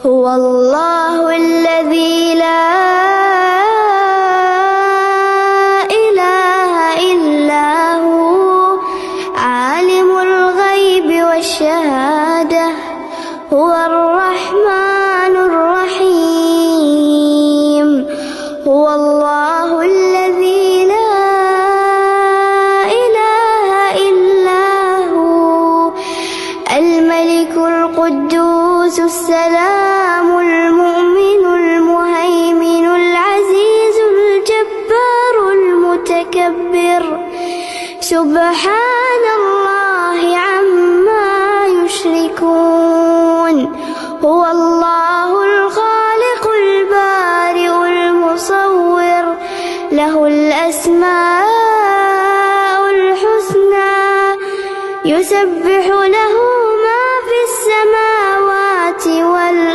هو الله الذي لا إله إلا هو عالم الغيب والشهادة هو الرحمن الرحيم هو الله الذي لا إله إلا هو الملك القدوس السلام المؤمن المهيمن العزيز الجبار المتكبر سبحان الله عما يشركون هو الله